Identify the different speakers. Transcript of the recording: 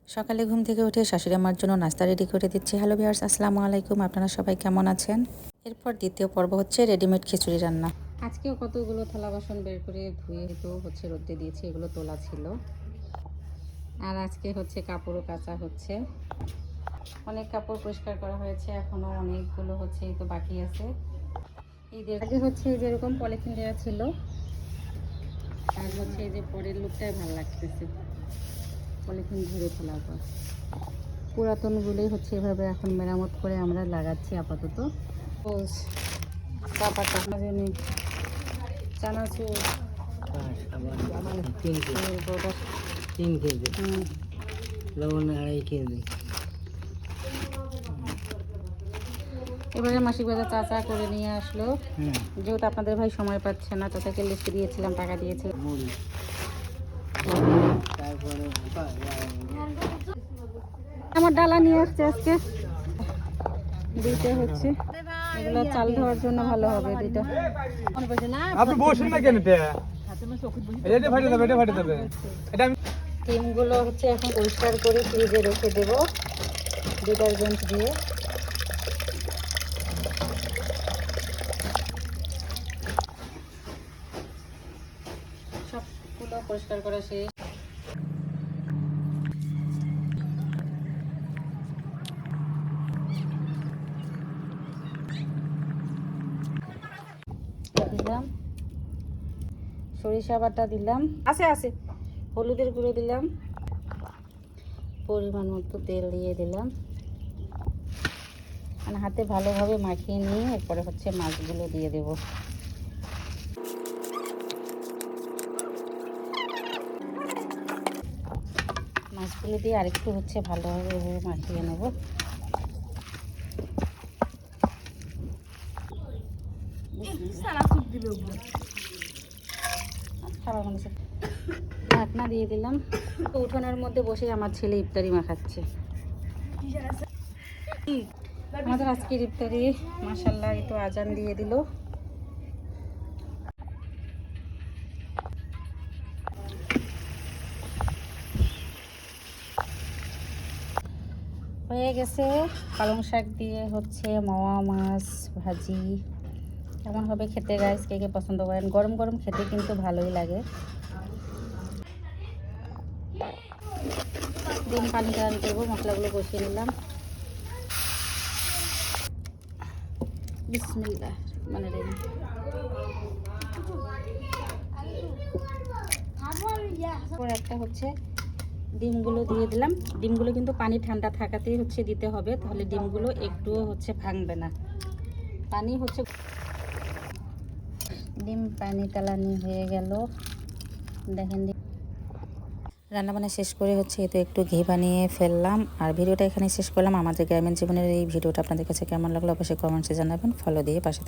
Speaker 1: সকালে ঘুম থেকে উঠে শাশুড়ি আমার জন্য নাস্তা রেডি করে দিচ্ছি। হ্যালো ভিউয়ার্স, আসসালামু আলাইকুম। আপনারা সবাই কেমন আছেন? এরপর দ্বিতীয় পর্ব হচ্ছে রেডিমেড খিচুড়ি রান্না। আজকেও কতগুলো থালা বাসন বের করে ধুয়ে তো হচ্ছে রোদে দিয়েছি, এগুলো তোলা ছিল। আর আজকে হচ্ছে কাপড়ও কাচা হচ্ছে, অনেক কাপড় পরিষ্কার করা হয়েছে, এখনও অনেকগুলো হচ্ছে এই তো বাকি আছে। ঈদের আগে হচ্ছে যেরকম পলিথিন দেওয়া ছিল, আর হচ্ছে এই যে পরের লুকটাই ভালো লাগতেছে পলিথিন ঘুরে ফেলার পর। পুরাতনগুলোই হচ্ছে এভাবে এখন মেরামত করে আমরা লাগাচ্ছি আপাতত। চাপাটা চানাচুর
Speaker 2: 3 কেজি, লবণ 2.5 কেজি।
Speaker 1: এবারে মাসিক বাজার চাচা করে নিয়ে আসলো, যেহেতু আপনাদের ভাই সময় পাচ্ছে না, চাচাকে লিখে দিয়েছিলাম, টাকা দিয়েছিলাম।
Speaker 2: তারপরে
Speaker 1: আমার ডালা নিয়ে আসছে আজকে, দিতে হচ্ছে। এগুলো চাল ধোয়ার জন্য ভালো হবে দুইটা।
Speaker 3: আপনি বসেন না কেন? এটা ফাটে যাবে, এটা ফাটে যাবে। এটা আমি
Speaker 1: ডিমগুলো হচ্ছে এখন পরিষ্কার করে ফ্রিজে রেখে দেব ডিটারজেন্ট দিয়ে। সবগুলো পরিষ্কার করা শেষ। দিলাম সরিষা বাটা, দিলাম আছে হলুদের গুঁড়ো দিলাম, পরিমাণ মতো তেল দিয়ে দিলাম। মানে হাতে ভালোভাবে মাখিয়ে নিয়ে এরপরে হচ্ছে মাছগুলো দিয়ে দেব। মাছগুলো দিয়ে আরেকটু হচ্ছে ভালোভাবে মাখিয়ে নেব। ঢাকনা দিয়ে দিলাম। উঠোনের মধ্যে বসে আমার ছেলে ইফতারি মাখাচ্ছে। আমাদের আজকের ইফতারি মাশাআল্লাহ একটু আজান দিয়ে দিল। হয়ে গেছে। পালং শাক দিয়ে হচ্ছে মাওয়া মাছ ভাজি। কেমন হবে খেতে গাইস? কে কে পছন্দ করেন? গরম গরম খেতে কিন্তু ভালোই লাগে। ডিম পানি টান করবো, মশলাগুলো কষিয়ে নিলাম। বিসমিল্লাহ মানে একটা হচ্ছে ডিমগুলো দিয়ে দিলাম। ডিমগুলো কিন্তু পানি ঠান্ডা থাকাতেই হচ্ছে দিতে হবে, তাহলে ডিমগুলো একটুও হচ্ছে ভাঙবে না। পানি হচ্ছে ডিম পানি তালানি হয়ে গেল। দেখেন রান্নাবান্না শেষ করে হচ্ছে তো একটু ঘি বানিয়ে ফেললাম। আর ভিডিওটা এখানে শেষ করলাম। আমাদের গ্রামীণ জীবনের এই ভিডিওটা আপনাদের কাছে কেমন লাগলো অবশ্যই কমেন্টসে জানাবেন। ফলো দিয়ে পাশে